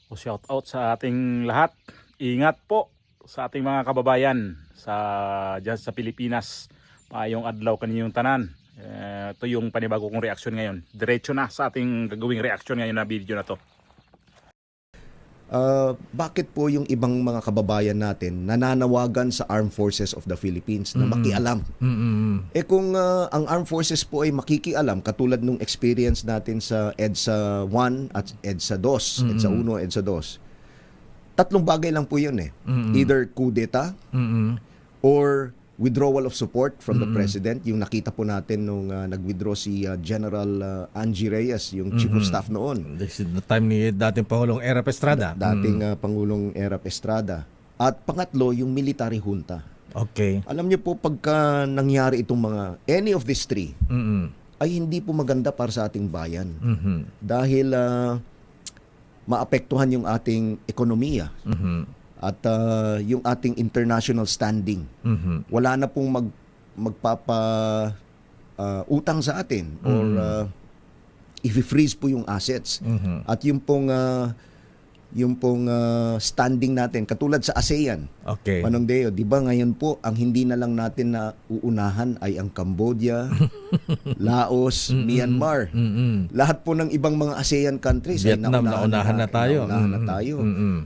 O shout out sa ating lahat. Ingat po sa ating mga kababayan dyan sa Pilipinas. Paayong adlaw kaninyong tanan. Ito yung panibago kong reaksyon ngayon. Diretso na sa ating gagawing reaksyon ngayon na video na to. Bakit po yung ibang mga kababayan natin nananawagan sa Armed Forces of the Philippines na makialam? Kung ang Armed Forces po ay makikialam, katulad nung experience natin sa EDSA 1 at EDSA 2, EDSA 1, EDSA 2, tatlong bagay lang po yun eh. Either coup d'etat or withdrawal of support from the President. Yung nakita po natin nung nag-withdraw si General Angie Reyes, yung Chief of Staff noon. This is the time ni dating Pangulong Erap Estrada. Dating Pangulong Erap Estrada. At pangatlo, yung military junta. Okay. Alam niyo po, pagka nangyari itong any of these three, ay hindi po maganda para sa ating bayan. Dahil maapektuhan yung ating ekonomiya. At yung ating international standing. Wala na pong utang sa atin or i-freeze po yung assets. At yung pong standing natin katulad sa ASEAN. Okay. Manong Deo, 'di ba ngayon po ang hindi na lang natin na uunahan ay ang Cambodia, Laos, Myanmar. Lahat po ng ibang mga ASEAN countries Vietnam, ay naunahan na tayo.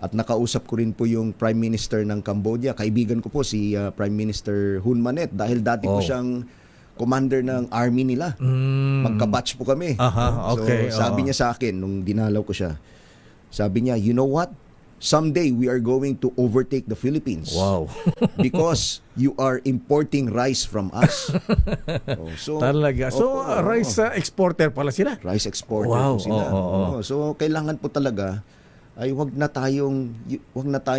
At nakausap ko rin po yung Prime Minister ng Cambodia. Kaibigan ko po si Prime Minister Hun Manet dahil dati po siyang commander ng army nila. Magka-batch po kami. Okay. So sabi niya sa akin nung dinalaw ko siya, sabi niya, you know what? Someday we are going to overtake the Philippines. Wow. Because you are importing rice from us. Talaga. So, rice exporter pala sila. Rice exporter Wow. po sila. So, kailangan po talaga ay wag na tayong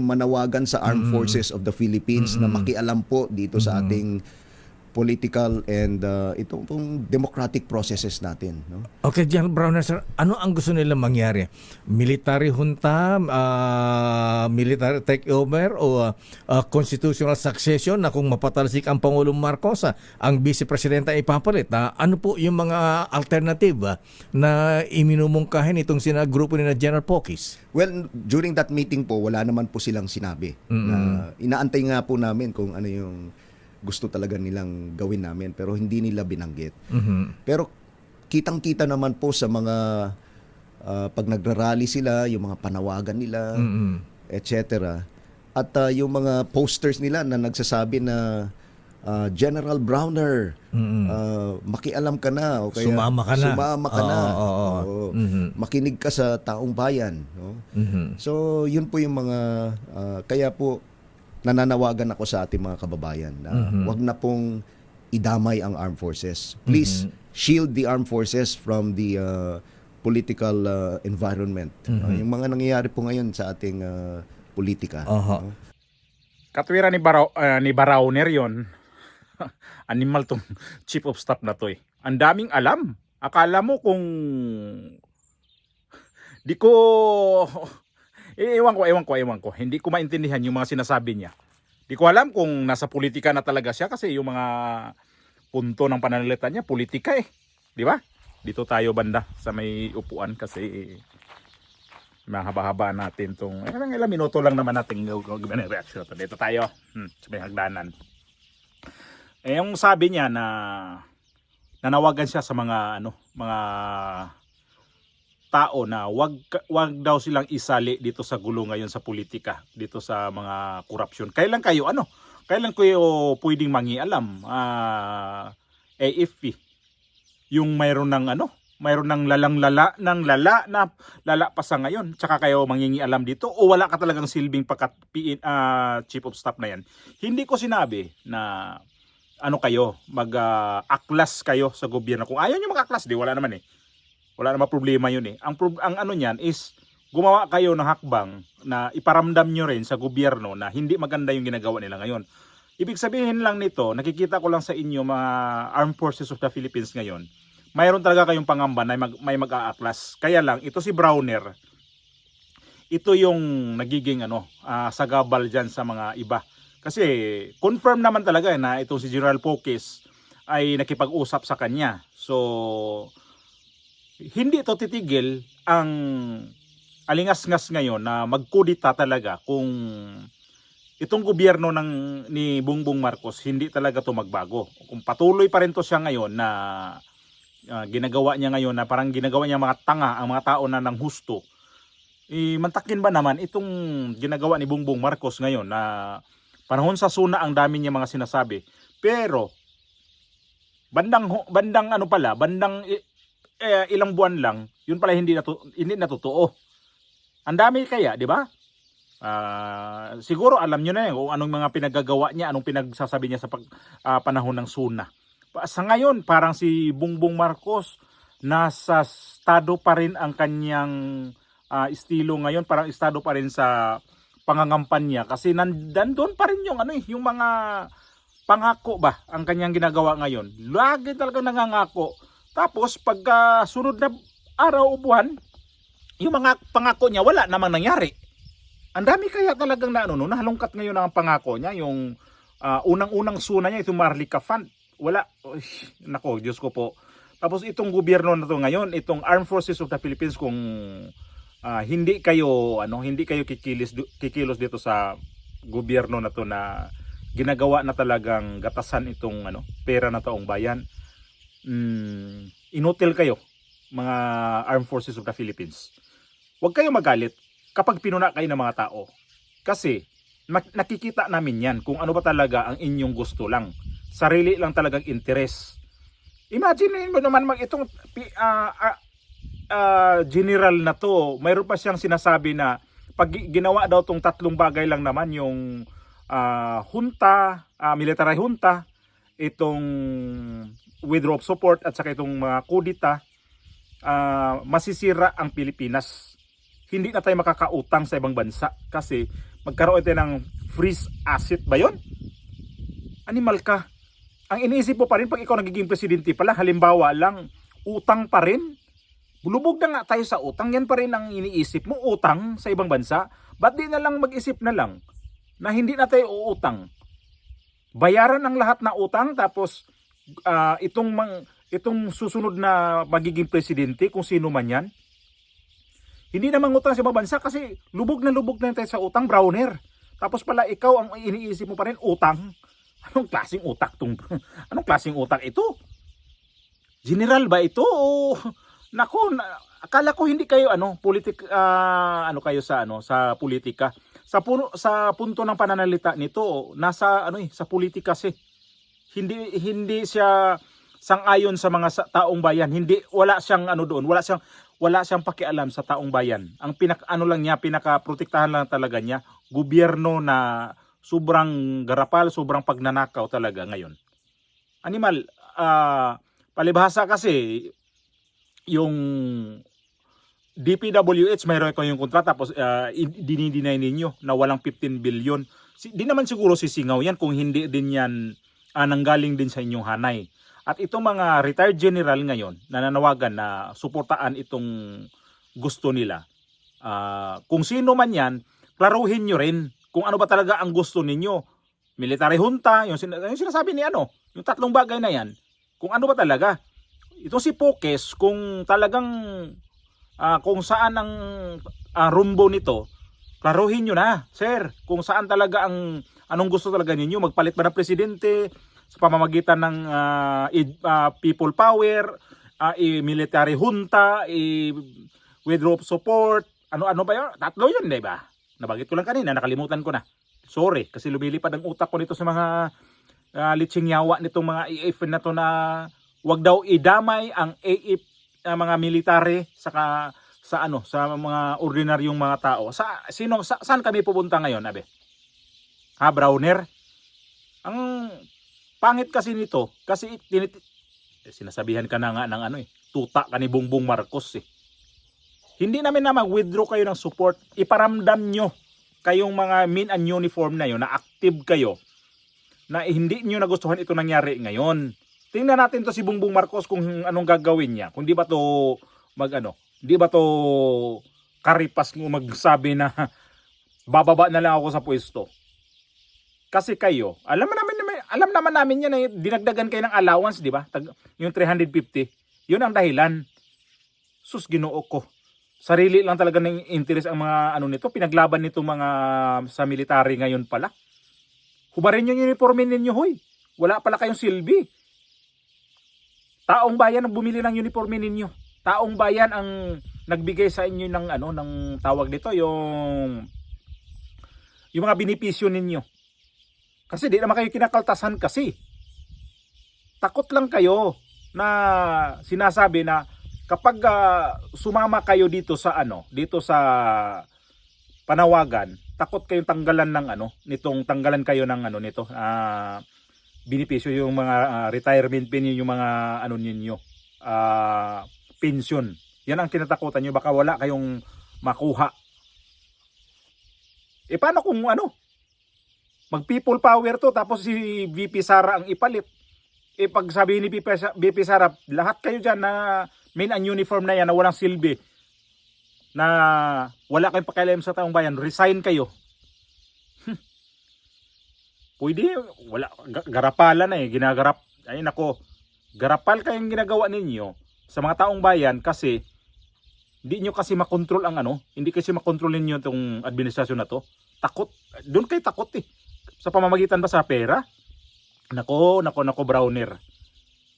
manawagan sa Armed Forces of the Philippines na makialam po dito sa ating political and itong pong democratic processes natin, no? Okay, General Browner, sir, ano ang gusto nila mangyari? Military junta, military takeover o constitutional succession na kung mapatalsik ang Pangulong Marcos, ang Vice Presidenta ipapalit? Ano po yung mga alternative na iminumungkahin itong grupo ni na General Pokis? Well, during that meeting po, wala naman po silang sinabi. Inaantay nga po namin kung ano yung gusto talaga nilang gawin namin pero hindi nila binanggit. Pero kitang-kita naman po sa mga pag nagrarally sila, yung mga panawagan nila, etc. At yung mga posters nila na nagsasabi na General Browner, makialam ka na o kaya Sumama ka na. Makinig ka sa taong bayan, no? So yun po yung mga kaya po nananawagan ako sa ating mga kababayan na wag na pong idamay ang armed forces. Please shield the armed forces from the political environment. Yung mga nangyayari po ngayon sa ating politika. Katwiran ni Barauner yon. Animal tong chief of staff na to eh. Ang daming alam. Akala mo kung di ko ewan ko. Hindi ko maintindihan yung mga sinasabi niya. Di ko alam kung nasa politika na talaga siya kasi yung mga punto ng pananalita niya, politika eh. Di ba? Dito tayo banda sa may upuan kasi mahaba-haba natin tong ilang minuto lang naman natin gawin ang reaction to. Dito tayo sa may hagdanan. Yung sabi niya na nanawagan siya sa mga mga tao na wag daw silang isali dito sa gulo ngayon sa politika, dito sa mga korupsyon. Kailan kayo pwedeng mangialam? AFP yung mayroon ng lala pa sa ngayon, tsaka kayo mangingialam dito o wala ka talagang silbing chief of staff na yan. Hindi ko sinabi na kayo mag-aklas kayo sa gobyerno. Kung ayaw nyo mag-aklas, wala naman eh. Wala namang problema yun eh. Ang ano niyan is gumawa kayo ng hakbang na iparamdam nyo rin sa gobyerno na hindi maganda yung ginagawa nila ngayon. Ibig sabihin lang nito, nakikita ko lang sa inyo mga Armed Forces of the Philippines ngayon, mayroon talaga kayong pangamba na may mag-aaklas. Kaya lang, ito si Browner, ito yung nagiging sagabal dyan sa mga iba. Kasi confirm naman talaga na itong si General Pokis ay nakipag-usap sa kanya. So hindi ito titigil ang alingas-ngas ngayon na magkudita talaga kung itong gobyerno ni Bongbong Marcos hindi talaga to magbago. Kung patuloy pa rin to siya ngayon na ginagawa niya ngayon na parang ginagawa niya mga tanga ang mga tao na nang husto, mantakin ba naman itong ginagawa ni Bongbong Marcos ngayon na panahon sa suna ang dami niya mga sinasabi, pero bandang ano pala, ilang buwan lang, yun pala hindi natotoo. Ang dami kaya, di ba? Siguro alam nyo na kung anong mga pinagagawa niya, anong pinagsasabi niya sa panahon ng suna. Sa ngayon, parang si Bongbong Marcos, nasa estado pa rin ang kanyang estilo ngayon, parang estado pa rin sa pangangampanya kasi nandun pa rin yung yung mga pangako ba ang kanyang ginagawa ngayon. Lagi talagang nangangako. Tapos pagka sunod na araw o buwan, yung mga pangako niya wala namang nangyari. Ang dami kaya talagang nahalungkat ngayon ang pangako niya, yung unang-unang suna niya, itong Marlica Fund. Wala. Uy, nako, Diyos ko po. Tapos itong gobyerno na to ngayon, itong Armed Forces of the Philippines, kung hindi kayo kikilos dito sa gobyerno na to na ginagawa na talagang gatasan itong pera na taong bayan, inutil kayo mga Armed Forces of the Philippines. Huwag kayo magalit kapag pinuna kayo ng mga tao. Kasi nakikita namin yan kung ano ba talaga ang inyong gusto lang. Sarili lang talagang interes. Imagine mo naman itong general na to, mayroon pa siyang sinasabi na pag ginawa daw tong tatlong bagay lang naman, yung junta, military junta, itong withdrawal of support at saka itong mga kudita, masisira ang Pilipinas. Hindi na tayo makakautang sa ibang bansa kasi magkaroon tayo ng freeze asset ba yun? Animal ka. Ang iniisip mo pa rin pag ikaw nagiging presidente pala, halimbawa lang, utang pa rin. Bulubog na nga tayo sa utang, yan pa rin ang iniisip mo, utang sa ibang bansa. Ba't di na lang mag-isip na lang na hindi na tayo uutang? Bayaran ang lahat na utang, tapos itong susunod na magiging presidente, kung sino man yan, hindi na mangutang sa ibang bansa kasi lubog na tayo sa utang, browner. Tapos pala ikaw ang iniisip mo pa rin, utang. Anong klaseng utak anong klaseng utak ito? General ba ito? O nako, akala ko hindi kayo kayo sa politika. Sa punto ng pananalita nito, nasa sa politika si. Hindi siya sang-ayon sa mga taong bayan. Wala siyang doon, wala siyang pakialam sa taong bayan. Ang pinaka-protektahan lang talaga niya, gobyerno na sobrang garapal, sobrang pagnanakaw talaga ngayon. Animal, palibhasa kasi yung DPWH mayroon ko yung kontrata, tapos dinideny ninyo na walang 15 billion. Di naman siguro sisingaw yan kung hindi din yan nanggaling din sa inyong hanay. At itong mga retired general ngayon nananawagan na suportaan itong gusto nila. Kung sino man yan, klaruhin nyo rin kung ano ba talaga ang gusto ninyo. Military junta, yung sinasabi ni yung tatlong bagay na yan, kung ano ba talaga. Ito si Pokes, kung talagang kung saan ang rumbo nito, klaruhin nyo na, sir, kung saan talaga anong gusto talaga ninyo. Magpalit ba ng presidente sa pamamagitan ng people power, military junta, withdrawal support, ano ba yun? Tatlo yun, diba? Nabanggit ko lang kanina, nakalimutan ko na. Sorry, kasi lumilipad ang utak ko nito sa mga litsing yawa nitong mga AF na to, na wag daw idamay ang AF, mga military sa mga ordinaryong mga tao. Saan kami pupunta ngayon, abe? Browner? Ang pangit kasi nito, kasi sinasabihan ka na nga ng tuta ka ni Bongbong Marcos eh. Hindi namin na mag-withdraw kayo ng support. Iparamdam nyo kayong mga men and uniform na yun, na active kayo, na hindi nyo nagustuhan ito nangyari ngayon. Tingnan natin to si Bongbong Marcos kung anong gagawin niya. Kung di ba to di ba to karipas mo magsabi na bababa na lang ako sa pwesto. Kasi kayo, alam naman namin yan, dinagdagan kayo ng allowance, di ba? Yung 350. Yun ang dahilan. Sus, Ginoo ko. sarili lang talaga ng interest ang mga ano nito, pinaglaban nito mga sa military ngayon pala. Hubarin yung uniforme ninyo, hoy. Wala pala kayong silbi. Taong bayan ang bumili ng uniforme ninyo. Taong bayan ang nagbigay sa inyo ng ano, ng tawag dito, yung mga benepisyo ninyo. Kasi di naman kayo kinakaltasan kasi. Takot lang kayo na sinasabi na kapag sumama kayo dito sa ano, dito sa panawagan, takot kayong tanggalan ng ano, tanggalan kayo ng ano nito, benepisyo, yung mga retirement pin, yung mga ano ninyo, pension. Yan ang tinatakutan nyo, baka wala kayong makuha. Paano kung ano, mag people power to, tapos si VP Sara ang ipalit. Pag sabihin ni VP Sara, lahat kayo dyan na main and uniform na yan na walang silbi, na wala kayong pakialam sa taong bayan, resign kayo. Pwede, wala, garapala na ginagarap. Ay nako, garapal kayong ginagawa ninyo sa mga taong bayan kasi hindi nyo kasi makontrol ang ano, hindi kasi makontrol ninyo itong administrasyon na to. Takot, doon kayo takot sa pamamagitan ba sa pera? Nako, Browner.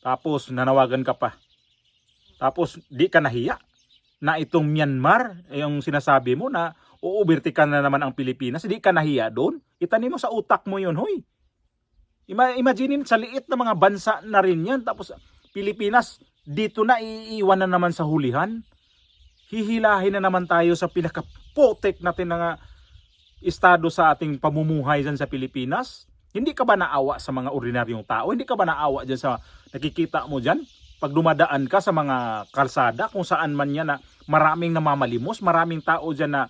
Tapos nanawagan ka pa. Tapos di ka nahiya na itong Myanmar, yung sinasabi mo na uubertikan na naman ang Pilipinas, di ka nahiya doon? Itanim mo sa utak mo yun, hoy. Imagine sa liit na mga bansa na rin yan, tapos Pilipinas, dito na iiwan na naman sa hulihan. Hihilahin na naman tayo sa pinaka-potek natin na estado sa ating pamumuhay dyan sa Pilipinas. Hindi ka ba naawa sa mga ordinaryong tao? Hindi ka ba naawa dyan sa nakikita mo dyan? Pag dumadaan ka sa mga kalsada, kung saan man yan na maraming namamalimos, maraming tao dyan na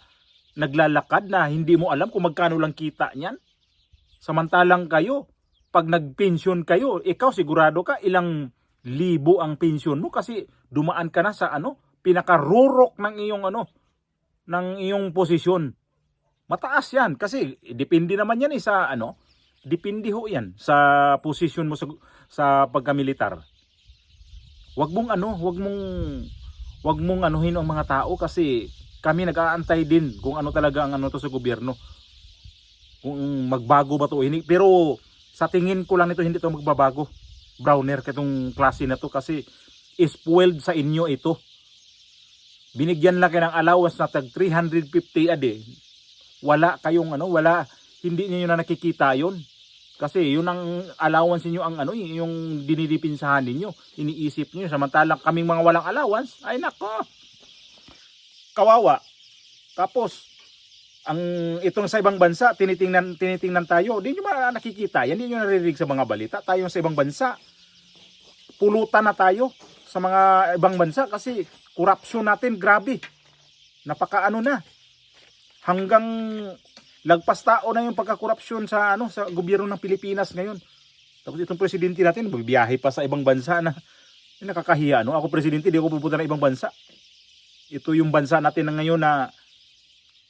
naglalakad na hindi mo alam kung magkano lang kita niyan. Samantalang kayo, pag nagpensyon kayo, ikaw sigurado ka ilang libo ang pensyon mo kasi dumaan ka na sa ano, pinakarurok ng iyong ano, ng iyong posisyon. Mataas yan kasi depende naman yan sa ano, depende ho yan sa posisyon mo sa pagkamilitar. Wag mong anuhin ang mga tao kasi kami nag-aantay din kung ano talaga ang ano to sa gobyerno. Kung magbago ba to. Pero sa tingin ko lang nito hindi to magbabago. Browner, katong klase na to kasi spoiled sa inyo ito. Binigyan lang kayo ng allowance na tag 350 a day. Wala kayong ano, hindi niyo na nakikita yon. Kasi yun ang allowance niyo, ang ano, yung dinidipinsahan niyo, iniisip niyo, samantalang kaming mga walang allowance, ay nako. Kawawa. Tapos itong sa ibang bansa tinitingnan tayo, hindi nyo nakikita yan, hindi nyo naririnig sa mga balita. Tayo sa ibang bansa, pulutan na tayo sa mga ibang bansa kasi korupsyon natin grabe, napakaano na, hanggang lagpas tao na yung pagkakorupsyon sa ano, sa gobyerno ng Pilipinas ngayon. Tapos itong presidente natin bibiyahe pa sa ibang bansa na nakakahiya, no? Ako presidente, di ako pupunta ng ibang bansa. Ito yung bansa natin na ngayon na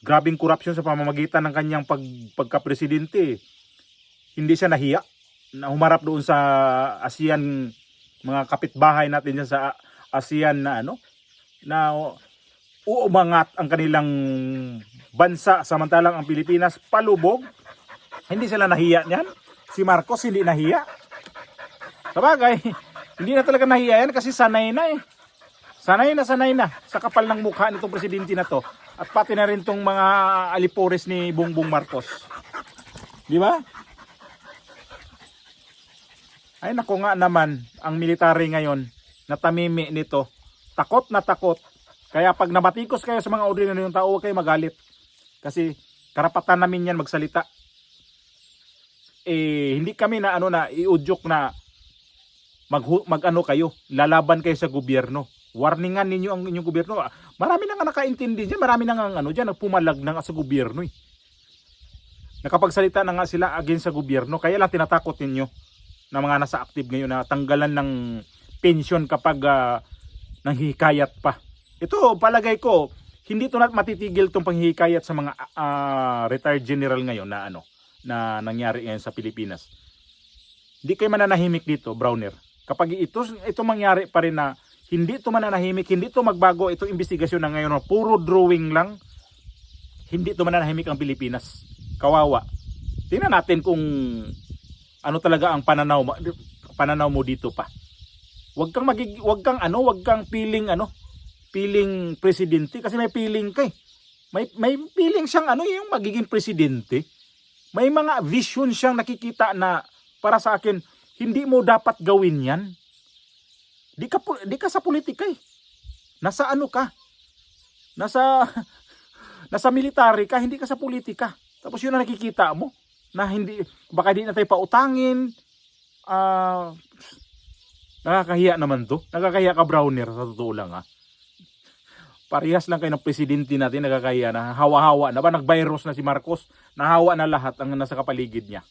grabing korupsyon sa pamamagitan ng kanyang pagka-presidente. Hindi siya nahiya na humarap doon sa ASEAN, mga kapitbahay natin dyan sa ASEAN na ano, na uumangat ang kanilang bansa samantalang ang Pilipinas palubog. Hindi sila nahiya niyan. Si Marcos hindi nahiya. Sabagay, hindi na talaga nahiya yan kasi sanay na Sanay na sa kapal ng mukha nitong presidente na to. At pati na rin tong mga alipores ni Bongbong Marcos. Di ba? Ay nako nga naman, ang military ngayon, natamimi nito. Takot na takot. Kaya pag nabatikos kayo sa mga ordinaryong tao, huwag kayo magalit. Kasi karapatan namin yan magsalita. Hindi kami na iudyok na mag-ano kayo, lalaban kayo sa gobyerno. Warningan ninyo ang inyong gobyerno. Marami na nga nakaintindi dyan. Marami na nga nagpumalag na nga sa gobyerno. Nakapagsalita na nga sila against sa gobyerno. Kaya lang tinatakot ninyo na mga nasa active ngayon na tanggalan ng pension kapag nanghihikayat pa. Ito, palagay ko, hindi ito matitigil itong panghihikayat sa mga retired general ngayon na nangyari ngayon sa Pilipinas. Hindi kayo mananahimik dito, Browner. Kapag ito mangyari pa rin na Hindi to mananahimik, hindi to magbago itong investigasyon na ngayon, puro drawing lang. Hindi to mananahimik ang Pilipinas. Kawawa. Tingnan natin kung ano talaga ang pananaw mo dito pa. Wag kang feeling presidente kasi may feeling kay. May feeling siyang yung magiging presidente. May mga vision siyang nakikita na para sa akin hindi mo dapat gawin 'yan. Di ka sa politika eh. Nasa ano ka? Nasa military ka, hindi ka sa politika. Tapos yun ang nakikita mo na baka di na tayo pautangin. Nakakahiya naman to. Nakakahiya ka, Browner, sa totoo lang ha. Parehas lang kayo ng presidente natin, nakakahiya na hawa-hawa na ba? Nag-virus na si Marcos, nahawa na lahat ang nasa kapaligid niya.